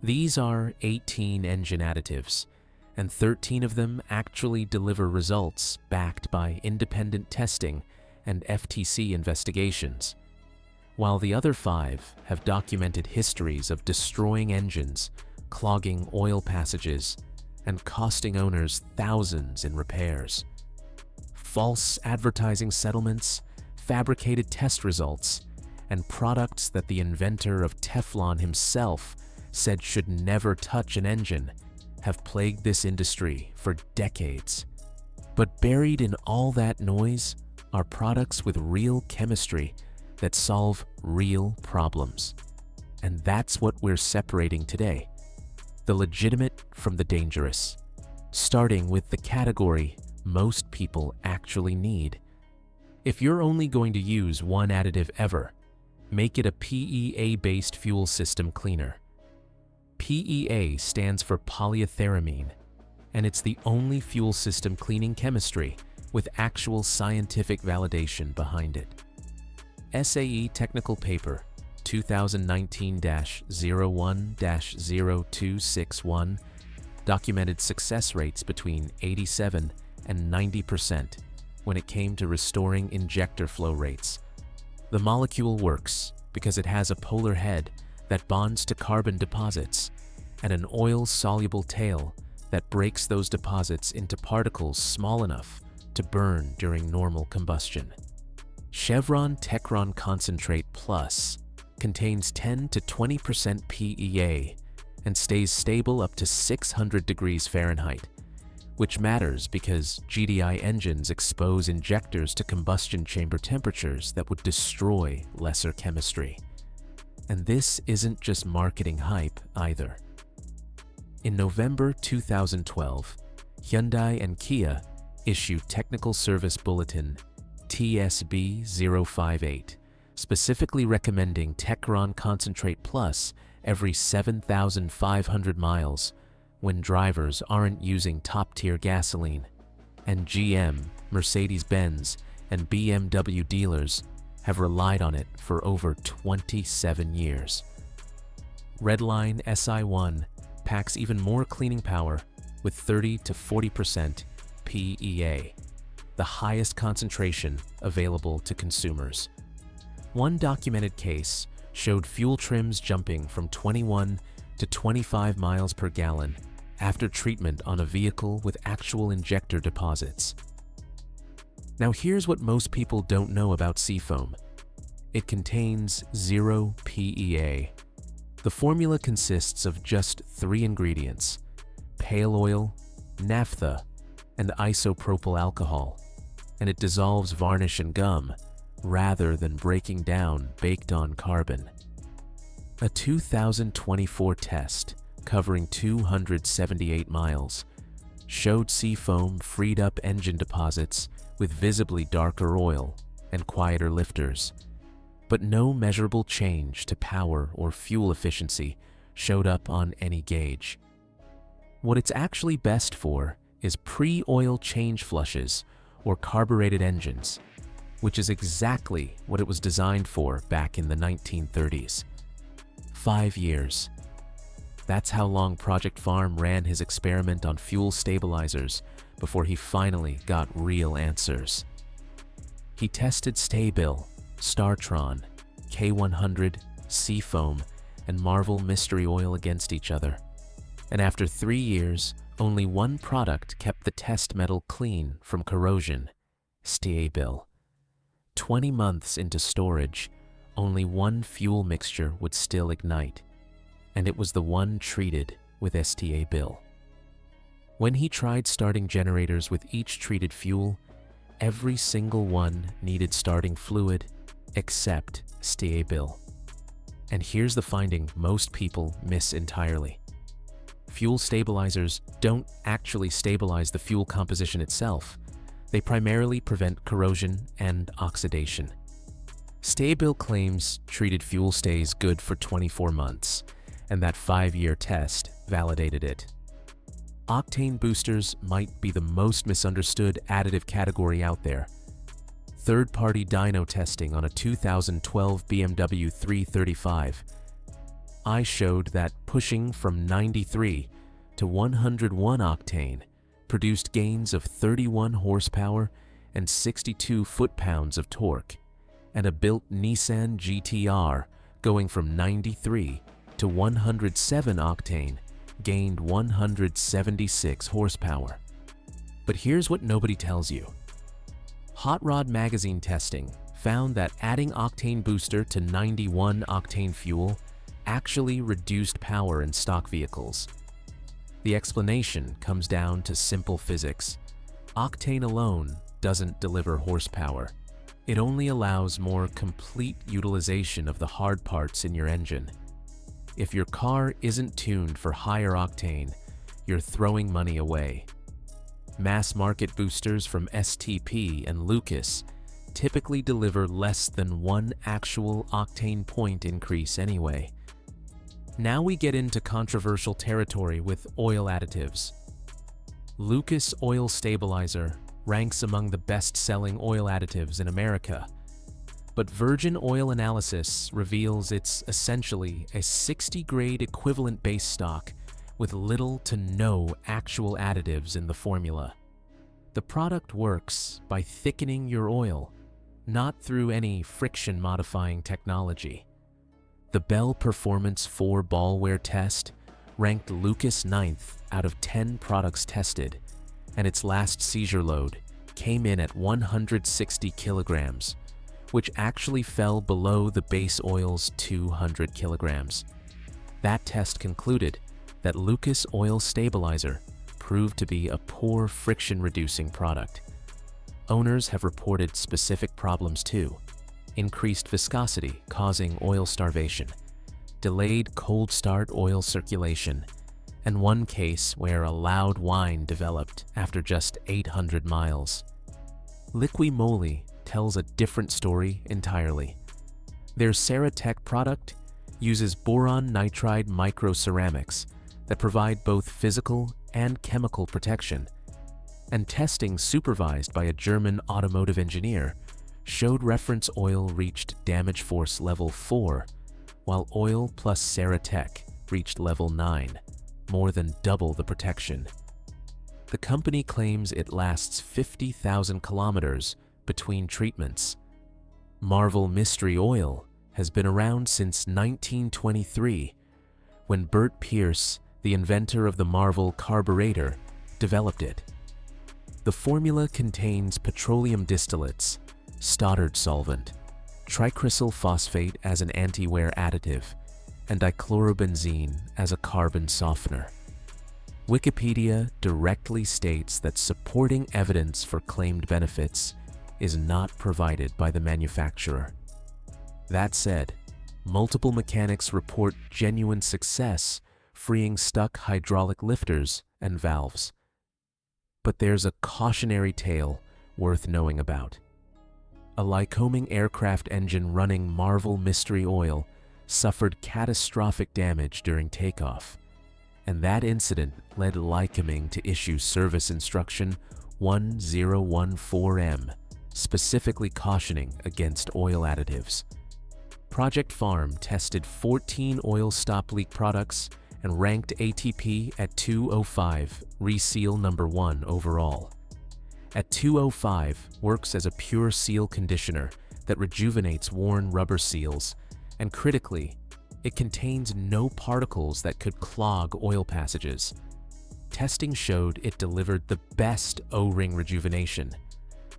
These are 18 engine additives, and 13 of them actually deliver results backed by independent testing and FTC investigations, while the other 5 have documented histories of destroying engines, clogging oil passages, and costing owners thousands in repairs. False advertising settlements, fabricated test results, and products that the inventor of Teflon himself said should never touch an engine have plagued this industry for decades. But buried in all that noise are products with real chemistry that solve real problems. And that's what we're separating today: the legitimate from the dangerous, starting with the category most people actually need. If you're only going to use one additive ever, make it a PEA-based fuel system cleaner. PEA stands for polyethyramine, and it's the only fuel system cleaning chemistry with actual scientific validation behind it. SAE Technical Paper 2019-01-0261 documented success rates between 87 and 90% when it came to restoring injector flow rates. The molecule works because it has a polar head that bonds to carbon deposits and an oil-soluble tail that breaks those deposits into particles small enough to burn during normal combustion. Chevron Techron Concentrate Plus contains 10 to 20% PEA and stays stable up to 600 degrees Fahrenheit, which matters because GDI engines expose injectors to combustion chamber temperatures that would destroy lesser chemistry. And this isn't just marketing hype either. In November 2012, Hyundai and Kia issued Technical Service Bulletin TSB 058, specifically recommending Techron Concentrate Plus every 7,500 miles when drivers aren't using top-tier gasoline, and GM, Mercedes-Benz, and BMW dealers have relied on it for over 27 years. Redline SI1 packs even more cleaning power with 30 to 40% PEA, the highest concentration available to consumers. One documented case showed fuel trims jumping from 21 to 25 miles per gallon after treatment on a vehicle with actual injector deposits. Now here's what most people don't know about Seafoam. It contains 0 PEA. The formula consists of just 3 ingredients: pale oil, naphtha, and isopropyl alcohol, and it dissolves varnish and gum rather than breaking down baked-on carbon. A 2024 test covering 278 miles showed Seafoam freed up engine deposits with visibly darker oil and quieter lifters, but no measurable change to power or fuel efficiency showed up on any gauge. What it's actually best for is pre-oil change flushes or carbureted engines, which is exactly what it was designed for back in the 1930s. 5 years. That's how long Project Farm ran his experiment on fuel stabilizers before he finally got real answers. He tested Sta-Bil, Startron, K100, Seafoam, and Marvel Mystery Oil against each other. And after 3 years, only one product kept the test metal clean from corrosion: Sta-Bil. 20 months into storage, only one fuel mixture would still ignite, and it was the one treated with Sta-Bil. When he tried starting generators with each treated fuel, every single one needed starting fluid except Sta-Bil. And here's the finding most people miss entirely. Fuel stabilizers don't actually stabilize the fuel composition itself. They primarily prevent corrosion and oxidation. Sta-Bil claims treated fuel stays good for 24 months, and that 5-year test validated it. Octane boosters might be the most misunderstood additive category out there. Third-party dyno testing on a 2012 BMW 335 I showed that pushing from 93 to 101 octane produced gains of 31 horsepower and 62 foot-pounds of torque, and a built Nissan GT-R going from 93 to 107 octane gained 176 horsepower. But here's what nobody tells you. Hot Rod Magazine testing found that adding octane booster to 91 octane fuel actually reduced power in stock vehicles. The explanation comes down to simple physics. Octane alone doesn't deliver horsepower. It only allows more complete utilization of the hard parts in your engine. If your car isn't tuned for higher octane, you're throwing money away. Mass market boosters from STP and Lucas typically deliver less than one actual octane point increase anyway. Now we get into controversial territory with oil additives. Lucas Oil Stabilizer ranks among the best-selling oil additives in America, but Virgin Oil Analysis reveals it's essentially a 60-grade equivalent base stock with little to no actual additives in the formula. The product works by thickening your oil, not through any friction-modifying technology. The Bell Performance 4 ball wear test ranked Lucas 9th out of 10 products tested, and its last seizure load came in at 160 kilograms, which actually fell below the base oil's 200 kilograms. That test concluded that Lucas Oil Stabilizer proved to be a poor friction-reducing product. Owners have reported specific problems too: increased viscosity causing oil starvation, delayed cold start oil circulation, and one case where a loud whine developed after just 800 miles. Liqui Moly tells a different story entirely. Their Ceratec product uses boron nitride microceramics that provide both physical and chemical protection, and testing supervised by a German automotive engineer showed reference oil reached damage force level 4, while oil plus Ceratec reached level 9, more than double the protection. The company claims it lasts 50,000 kilometers between treatments. Marvel Mystery Oil has been around since 1923, when Bert Pierce, the inventor of the Marvel carburetor, developed it. The formula contains petroleum distillates, Stoddard solvent, tricrysyl phosphate as an anti-wear additive, and dichlorobenzene as a carbon softener. Wikipedia directly states that supporting evidence for claimed benefits is not provided by the manufacturer. That said, multiple mechanics report genuine success freeing stuck hydraulic lifters and valves. But there's a cautionary tale worth knowing about. A Lycoming aircraft engine running Marvel Mystery Oil suffered catastrophic damage during takeoff, and that incident led Lycoming to issue Service Instruction 1014M, specifically cautioning against oil additives. Project Farm tested 14 oil stop leak products and ranked ATP at 205, reseal number 1 overall. At 205 works as a pure seal conditioner that rejuvenates worn rubber seals, and critically, it contains no particles that could clog oil passages. Testing showed it delivered the best O-ring rejuvenation,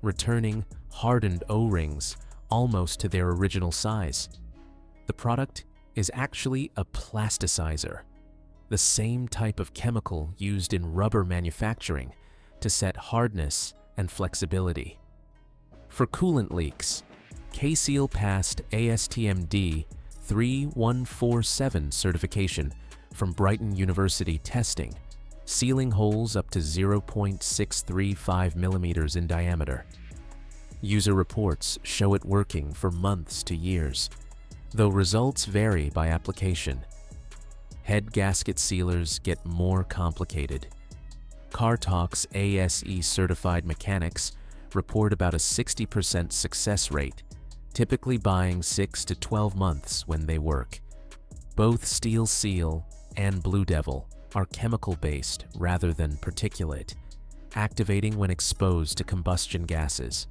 returning hardened O-rings almost to their original size. The product is actually a plasticizer, the same type of chemical used in rubber manufacturing to set hardness and flexibility. For coolant leaks, K-Seal passed ASTM D3147 certification from Brighton University testing, sealing holes up to 0.635 millimeters in diameter. User reports show it working for months to years, though results vary by application. Head gasket sealers get more complicated. Car Talk's ASE certified mechanics report about a 60% success rate, typically buying 6 to 12 months when they work. Both Steel Seal and Blue Devil are chemical-based rather than particulate, activating when exposed to combustion gases.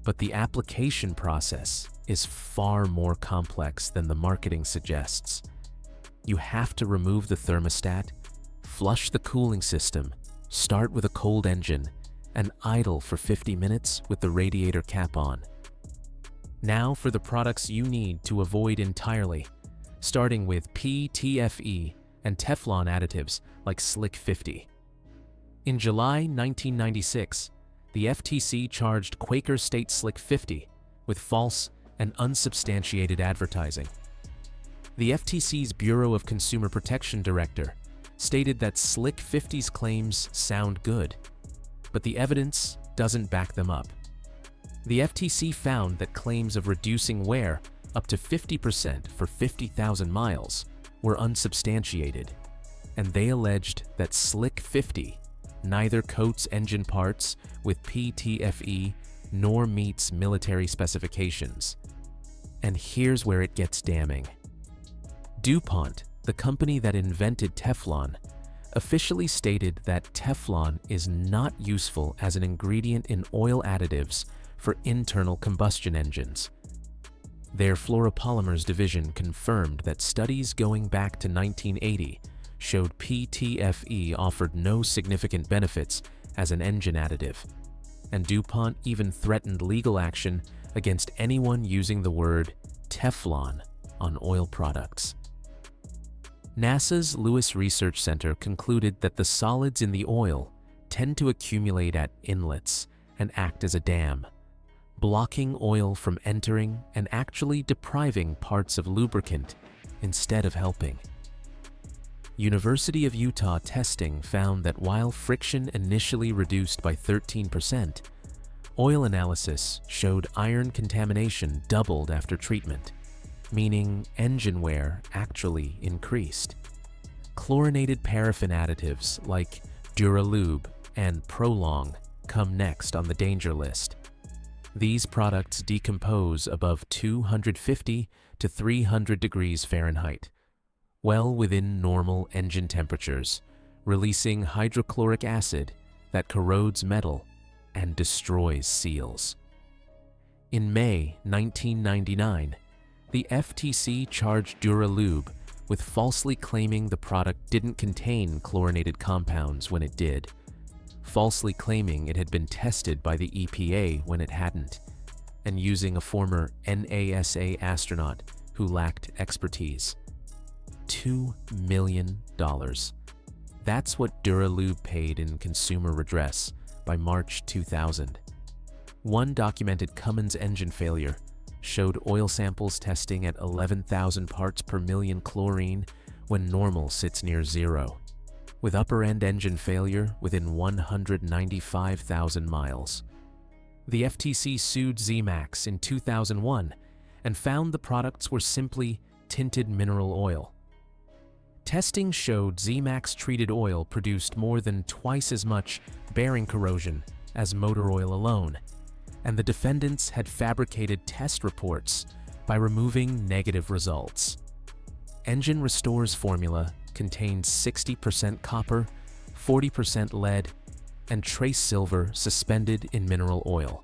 But the application process is far more complex than the marketing suggests. You have to remove the thermostat, flush the cooling system, start with a cold engine, and idle for 50 minutes with the radiator cap on. Now for the products you need to avoid entirely, starting with PTFE and Teflon additives like Slick 50. In July 1996, the FTC charged Quaker State Slick 50 with false and unsubstantiated advertising. The FTC's Bureau of Consumer Protection director stated that Slick 50's claims sound good, but the evidence doesn't back them up. The FTC found that claims of reducing wear up to 50% for 50,000 miles were unsubstantiated, and they alleged that Slick 50 neither coats engine parts with PTFE nor meets military specifications. And here's where it gets damning. DuPont, the company that invented Teflon, officially stated that Teflon is not useful as an ingredient in oil additives for internal combustion engines. Their fluoropolymers division confirmed that studies going back to 1980 showed PTFE offered no significant benefits as an engine additive, and DuPont even threatened legal action against anyone using the word Teflon on oil products. NASA's Lewis Research Center concluded that the solids in the oil tend to accumulate at inlets and act as a dam, blocking oil from entering and actually depriving parts of lubricant instead of helping. University of Utah testing found that while friction initially reduced by 13%, oil analysis showed iron contamination doubled after treatment, meaning engine wear actually increased. Chlorinated paraffin additives like Duralube and Prolong come next on the danger list. These products decompose above 250 to 300 degrees Fahrenheit, well within normal engine temperatures, releasing hydrochloric acid that corrodes metal and destroys seals. In May 1999, the FTC charged Duralube with falsely claiming the product didn't contain chlorinated compounds when it did, falsely claiming it had been tested by the EPA when it hadn't, and using a former NASA astronaut who lacked expertise. $2 million. That's what Duralube paid in consumer redress by March 2000. One documented Cummins engine failure showed oil samples testing at 11,000 parts per million chlorine when normal sits near zero, with upper-end engine failure within 195,000 miles. The FTC sued Zemax in 2001 and found the products were simply tinted mineral oil. Testing showed Zemax-treated oil produced more than twice as much bearing corrosion as motor oil alone, and the defendants had fabricated test reports by removing negative results. Engine Restore's formula contained 60% copper, 40% lead, and trace silver suspended in mineral oil.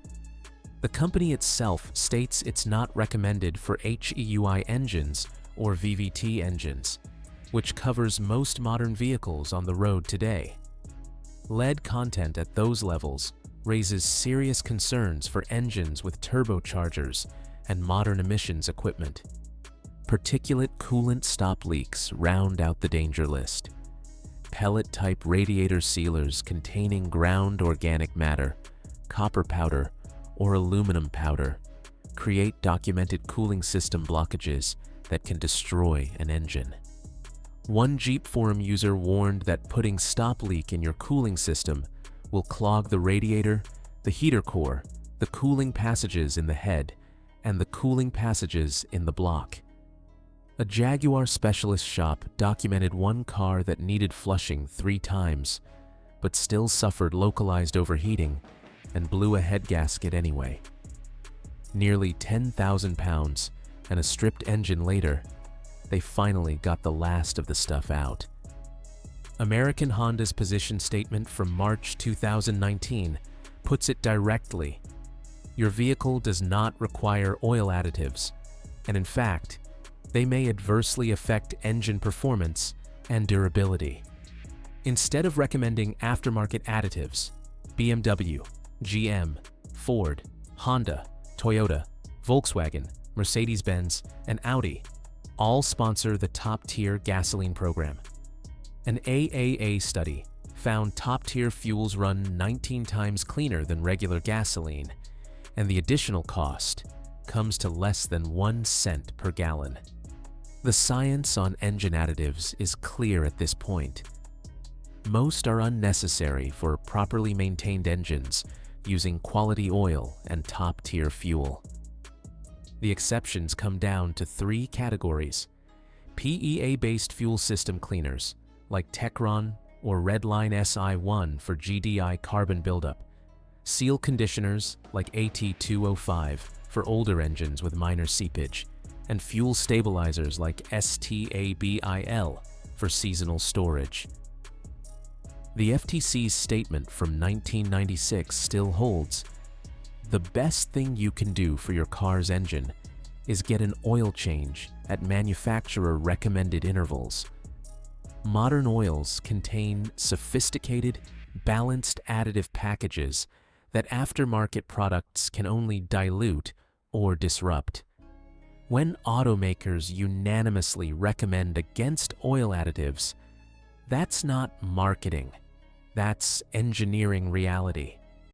The company itself states it's not recommended for HEUI engines or VVT engines, which covers most modern vehicles on the road today. Lead content at those levels raises serious concerns for engines with turbochargers and modern emissions equipment. Particulate coolant stop leaks round out the danger list. Pellet-type radiator sealers containing ground organic matter, copper powder, or aluminum powder create documented cooling system blockages that can destroy an engine. One Jeep forum user warned that putting stop leak in your cooling system will clog the radiator, the heater core, the cooling passages in the head, and the cooling passages in the block. A Jaguar specialist shop documented one car that needed flushing 3 times, but still suffered localized overheating and blew a head gasket anyway. Nearly 10,000 pounds and a stripped engine later, they finally got the last of the stuff out. American Honda's position statement from March 2019 puts it directly. Your vehicle does not require oil additives, and in fact, they may adversely affect engine performance and durability. Instead of recommending aftermarket additives, BMW, GM, Ford, Honda, Toyota, Volkswagen, Mercedes-Benz, and Audi all sponsor the top-tier gasoline program. An AAA study found top-tier fuels run 19 times cleaner than regular gasoline, and the additional cost comes to less than 1 cent per gallon. The science on engine additives is clear at this point. Most are unnecessary for properly maintained engines using quality oil and top-tier fuel. The exceptions come down to 3 categories: PEA-based fuel system cleaners, like Techron or Redline SI1 for GDI carbon buildup, seal conditioners like AT205 for older engines with minor seepage, and fuel stabilizers like STABIL for seasonal storage. The FTC's statement from 1996 still holds. The best thing you can do for your car's engine is get an oil change at manufacturer-recommended intervals. Modern oils contain sophisticated, balanced additive packages that aftermarket products can only dilute or disrupt. When automakers unanimously recommend against oil additives, that's not marketing, that's engineering reality.